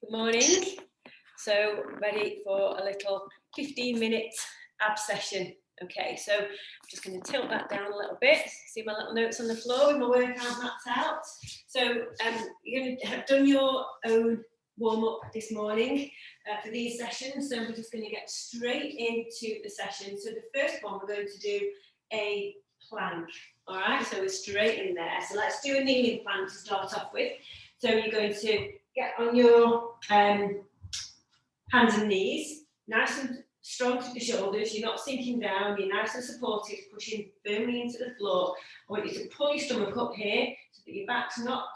Good morning. So ready for a little 15-minute ab session. Okay, so I'm just going to tilt that down a little bit. See my little notes on the floor with my workout mats out. So you're going to have done your own warm-up this morning for these sessions. So we're just going to get straight into the session. So the first one, we're going to do a plank. All right, so we're straight in there. So let's do a kneeling plank to start off with. So you're going to get on your hands and knees, nice and strong to the shoulders. You're not sinking down, you're nice and supported, pushing firmly into the floor. I want you to pull your stomach up here so that your back's not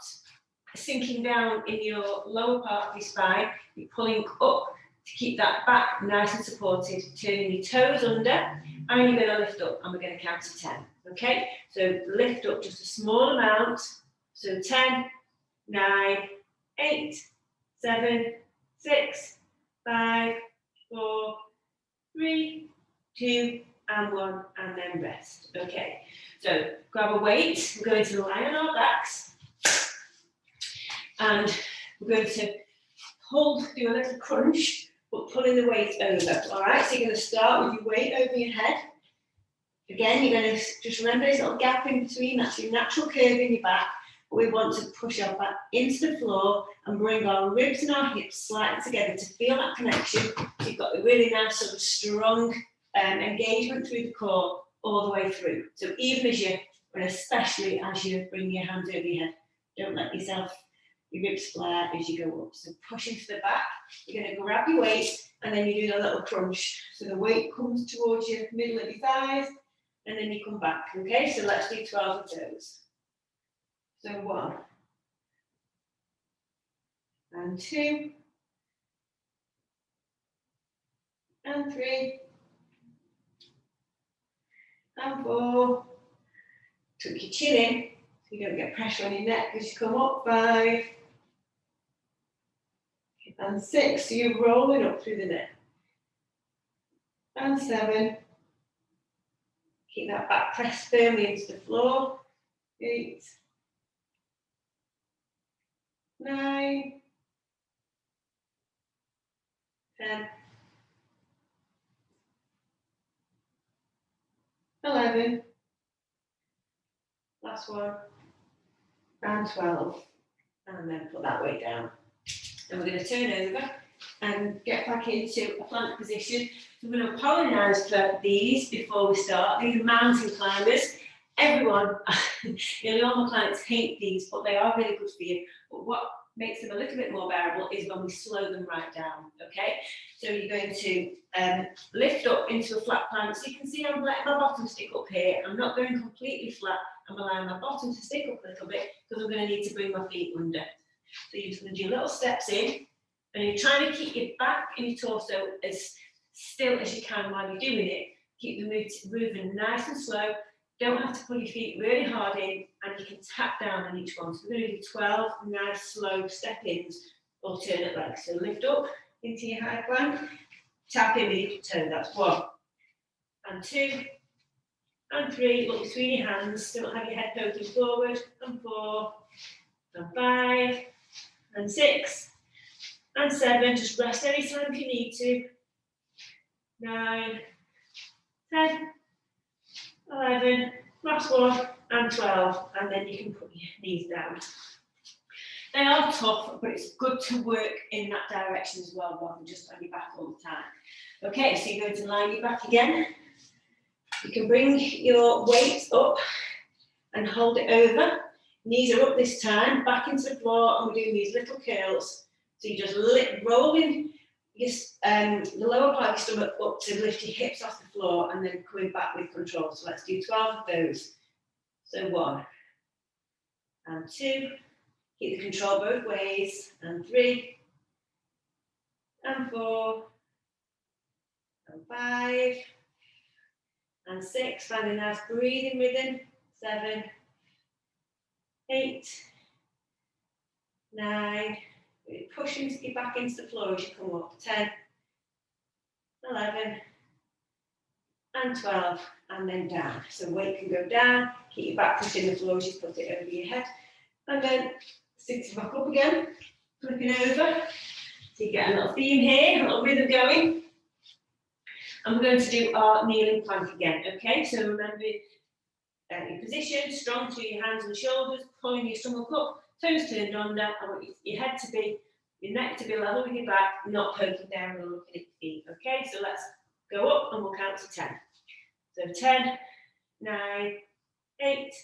sinking down in your lower part of your spine. You're pulling up to keep that back nice and supported, turning your toes under, and you're going to lift up, and we're going to count to 10. Okay, so lift up just a small amount. So 10, 9, 8, 7, 6, 5, 4, 3, 2, and 1, and then rest. Okay, so grab a weight. We're going to lie on our backs, and we're going to do a little crunch, but pulling the weight over. All right, so you're going to start with your weight over your head. Again, you're going to just remember this little gap in between. That's your natural curve in your back. We want to push our back into the floor and bring our ribs and our hips slightly together to feel that connection. So you've got a really nice sort of strong engagement through the core all the way through. So even as you, and especially as you bring your hands over your head, don't let your ribs flare as you go up. So pushing to the back, you're going to grab your weight and then you do a little crunch. So the weight comes towards your middle of your thighs and then you come back. Okay, so let's do 12 of those. So 1 and 2 and 3 and 4. Tuck your chin in so you don't get pressure on your neck as you come up. 5 and 6. So you're rolling up through the neck. And 7. Keep that back pressed firmly into the floor. 8. 9, 10, 11, last one, and 12, and then put that weight down. And we're going to turn over and get back into a plank position. So we're going to apologise for these before we start. These are mountain climbers. Everyone, nearly all my clients hate these, but they are really good for you. But what makes them a little bit more bearable is when we slow them right down, okay? So you're going to lift up into a flat plank. So you can see I'm letting my bottom stick up here. I'm not going completely flat. I'm allowing my bottom to stick up a little bit because I'm going to need to bring my feet under. So you're just going to do little steps in, and you're trying to keep your back and your torso as still as you can while you're doing it. Keep the moving nice and slow. Don't have to pull your feet really hard in, and you can tap down on each one. So we're going to do 12 nice, slow step-ins, alternate legs. So lift up into your high plank, tap in with your toe. That's 1 and 2 and 3. Look between your hands. Don't have your head poking forward. And 4 and 5 and 6 and 7. Just rest any time if you need to. 9, 10. 11, last one, and 12, and then you can put your knees down. They are tough, but it's good to work in that direction as well, rather than just on your back all the time. Okay, so you're going to line your back again. You can bring your weight up and hold it over. Knees are up this time, back into the floor, and we're doing these little curls. So you're just rolling the lower part of your stomach up to lift your hips off the floor and then coming back with control. So let's do 12 of those. So 1 and 2. Keep the control both ways. And 3 and 4 and 5 and 6. Find a nice breathing rhythm. 7, 8, 9. Pushing to get back into the floor as you come up. 10, 11, and 12, and then down. So weight can go down. Keep your back pushing the floor as you put it over your head, and then sitting back up again, flipping over, So you get a little theme here, a little rhythm going. And we're going to do our kneeling plank again, okay? So remember your position, strong through your hands and shoulders, pulling your stomach up, toes turned under. I want your head to be, your neck to be level with your back, not poking down or looking at your feet, okay? So let's go up and we'll count to 10. So 10, 9, 8,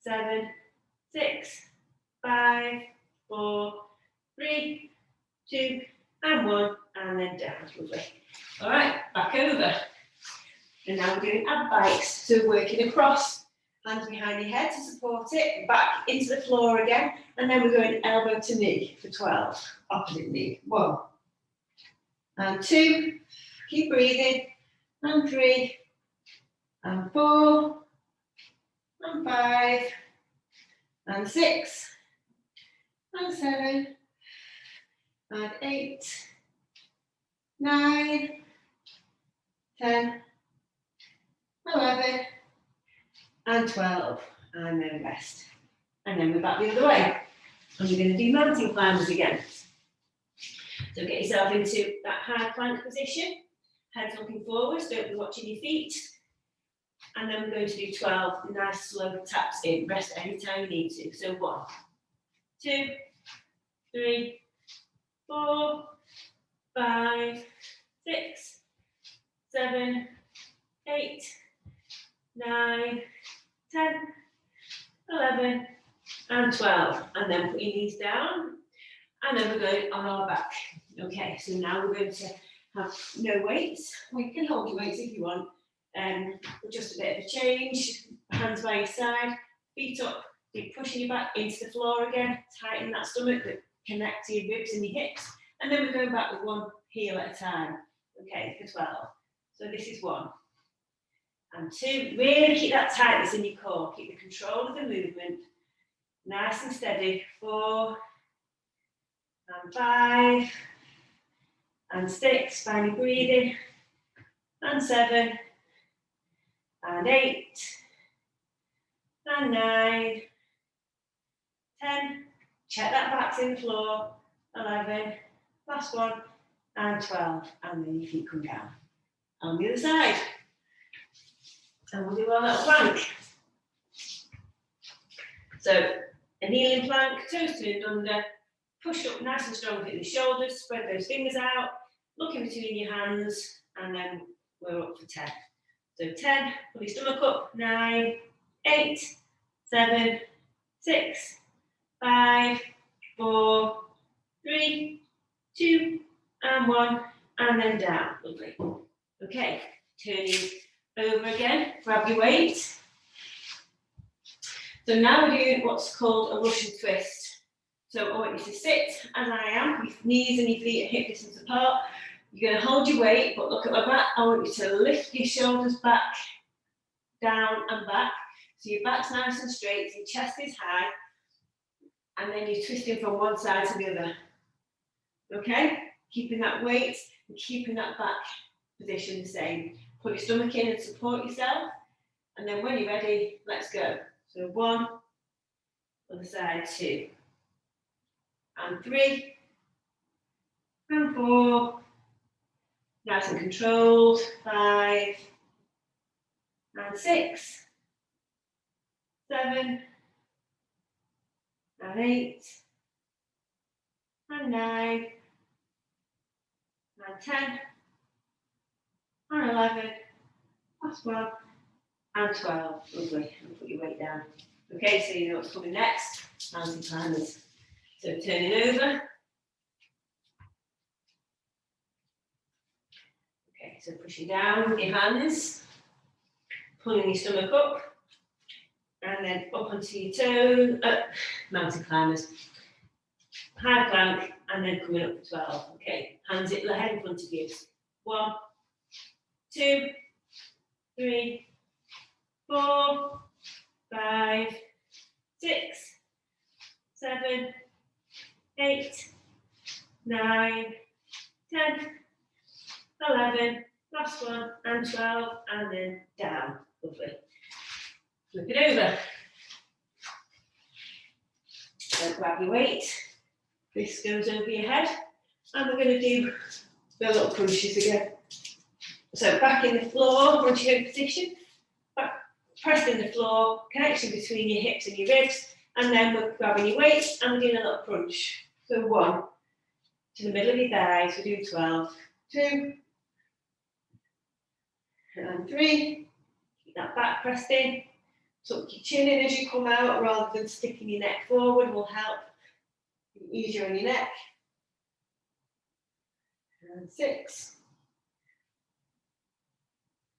7, 6, 5, 4, 3, 2, and 1, and then down. Lovely. All right, back over. And now we're doing ab bikes. So working across, hands behind your head to support it, back into the floor again, and then we're going elbow to knee for 12. Opposite knee. 1, and 2. Keep breathing. And 3, and 4, and 5, and 6, and 7, and 8, 9, 10, 11, and 12, and then rest. And then we're back the other way. And we're going to do mountain climbers again. So get yourself into that high plank position. Head looking forwards, don't be watching your feet. And then we're going to do 12 nice slow taps in. Rest anytime you need to. So 1, 2, 3, 4, 5, 6, 7, 8, 9, 10, 11, and 12. And then put your knees down. And then we're going on our back. Okay, so now we're going to have no weights. Well, you can hold your weights if you want. Just a bit of a change. Hands by your side, feet up. Keep pushing your back into the floor again. Tighten that stomach that connects to your ribs and your hips. And then we're going back with one heel at a time. Okay, for 12. So this is 1. And 2. Really keep that tightness in your core. Keep the control of the movement. Nice and steady. 4. And 5. And 6. Find your breathing. And 7. And 8. And 9. 10. Check that back's in the floor. 11. Last one. And 12. And then your feet come down. On the other side. And we'll do our little plank. So a kneeling plank, toes turned under, push up nice and strong with the shoulders, spread those fingers out, look in between your hands, and then we're up for 10. So 10, pull your stomach up, 9, 8, 7, 6, 5, 4, 3, 2, and 1, and then down. Lovely. Okay, turning over again, grab your weight. So now we're doing what's called a Russian twist. So I want you to sit as I am, your knees and your feet are hip distance apart. You're going to hold your weight, but look at my back. I want you to lift your shoulders back, down and back. So your back's nice and straight, so your chest is high. And then you're twisting from one side to the other. Okay? Keeping that weight and keeping that back position the same. Put your stomach in and support yourself. And then when you're ready, let's go. So 1, other side, 2, and 3, and 4, nice and controlled, 5, and 6, 7, and 8, and 9, and 10, and 11, last one, and 12. Lovely. And put your weight down. Okay, so you know what's coming next. Mountain climbers. So turning over. Okay, so pushing down with your hands, pulling your stomach up, and then up onto your toes. Mountain climbers. High plank, and then coming up to 12. Okay, hands at the head in front of you. 1, 2, 3, 4, 5, 6, 7, 8, 9, 10, 11, last one, and 12, and then down. Lovely. Flip it over. So grab your weight. This goes over your head. And we're going to do the little crunches again. So back in the floor, once you're in position, press in the floor, connection between your hips and your ribs, and then we're grabbing your weights and we're doing a little crunch. So 1 to the middle of your thighs, we're doing 12, 2, and 3. Keep that back pressed in. Tuck your chin in as you come out rather than sticking your neck forward will help. Easier on your neck. And 6.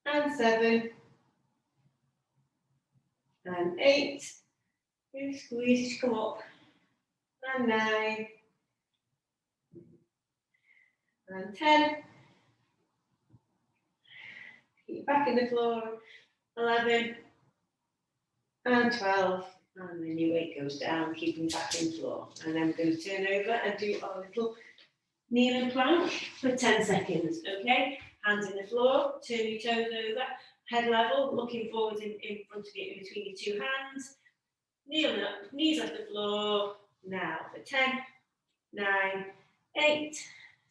And 7. And 8. Really squeeze as you come up. And 9. And 10. Keep back in the floor. 11. And 12. And then your weight goes down, keeping back in the floor. And then we're going to turn over and do our little kneeling plank for 10 seconds. Okay? Hands in the floor, turn your toes over, head level, looking forward in front of you, in between your two hands. Kneeling up, knees off the floor. Now for 10, 9, 8,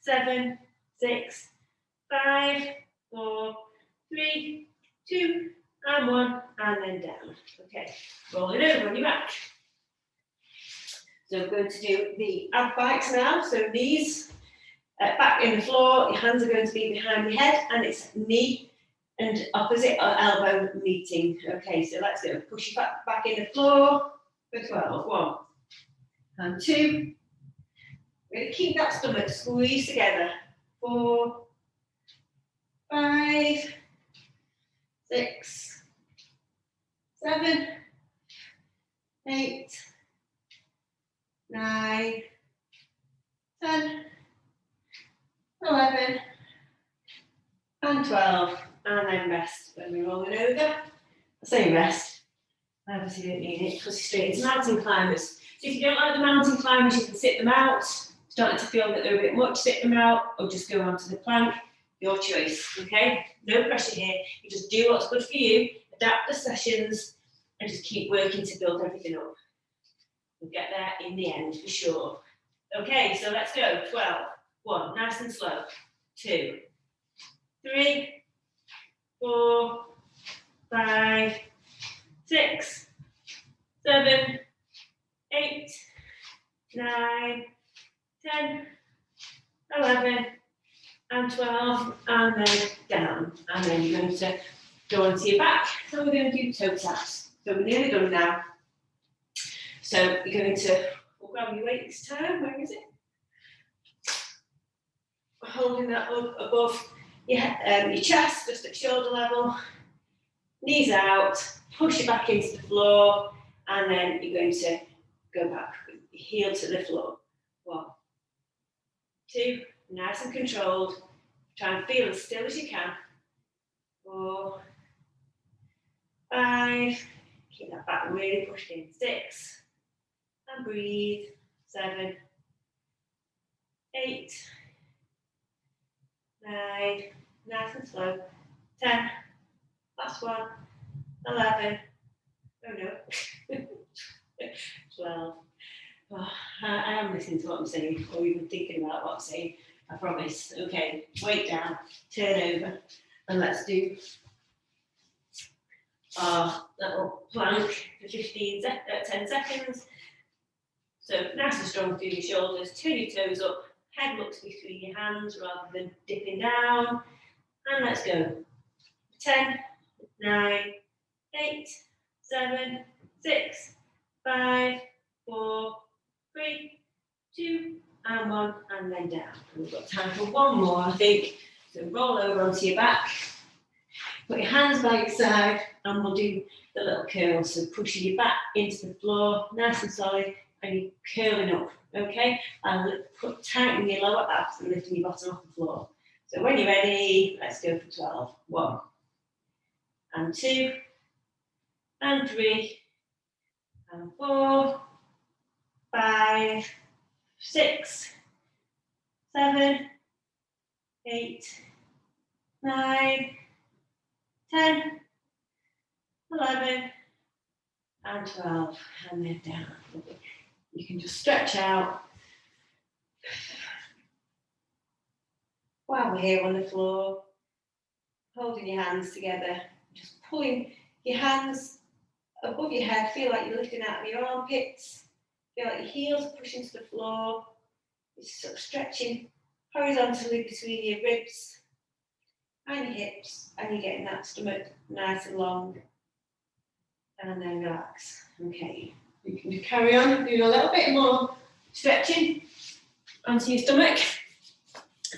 7, 6, 5, 4, 3, 2, and 1, and then down. Okay, rolling over on your back. So we're going to do the ab bikes now. So knees back in the floor, your hands are going to be behind your head, and it's knee and opposite elbow meeting. Okay, so let's go. Push your back in the floor for 12. 1 and 2. We're going to keep that stomach squeezed together. 4, 5, 6, 7, 8, 9, 10, 11, and 12, and then rest when we're rolling over. I say rest, I obviously don't need it because you're straight into mountain climbers. So if you don't like the mountain climbers, you can sit them out. Starting to feel that they're a bit much, sit them out, or just go onto the plank. Your choice, okay? No pressure here. You just do what's good for you, adapt the sessions, and just keep working to build everything up. We'll get there in the end for sure. Okay, so let's go. 12. 1, nice and slow. 2, 3, 4, 5, 6, 7, 8, 9, 10, 11, and 12, and then down. And then you're going to go onto your back. So we're going to do toe taps. So we're nearly done now. So you're going to, we'll grab your weight this time. Where is it? Holding that up above your chest, just at shoulder level. Knees out, push it back into the floor, and then you're going to go back with your heel to the floor. 1, 2, nice and controlled. Try and feel as still as you can. 4, 5, keep that back really pushed in. 6, and breathe. 7, 8, 9, nice and slow. 10, last one. 11, oh no, 12. Oh, I am listening to what I'm saying, or even thinking about what I'm saying, I promise. Okay, weight down, turn over, and let's do our little plank for 10 seconds. So nice and strong through your shoulders, turn your toes up, head looks between your hands rather than dipping down, and let's go. 10, 9, 8, 7, 6, 5, 4, 3, 2, and 1, and then down. And we've got time for one more, I think. So roll over onto your back, put your hands by your side, and we'll do the little curl. So pushing your back into the floor, nice and solid, and you're curling up, okay? And tighten your lower abs and lifting your bottom off the floor. So when you're ready, let's go for 12. 1, and 2, and 3, and 4, 5, 6, 7, 8, 9, 10, 11, and 12, and then down. You can just stretch out. while we're here on the floor, holding your hands together, just pulling your hands above your head, feel like you're lifting out of your armpits, feel like your heels are pushing to the floor, you're sort of stretching horizontally between your ribs and your hips, and you're getting that stomach nice and long, and then relax. Okay, you can carry on doing a little bit more stretching onto your stomach.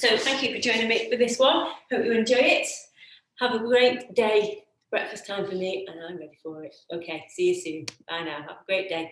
So thank you for joining me for this one. Hope you enjoy it. Have a great day. Breakfast time for me, and I'm ready for it. Okay, see you soon. Bye now. Have a great day.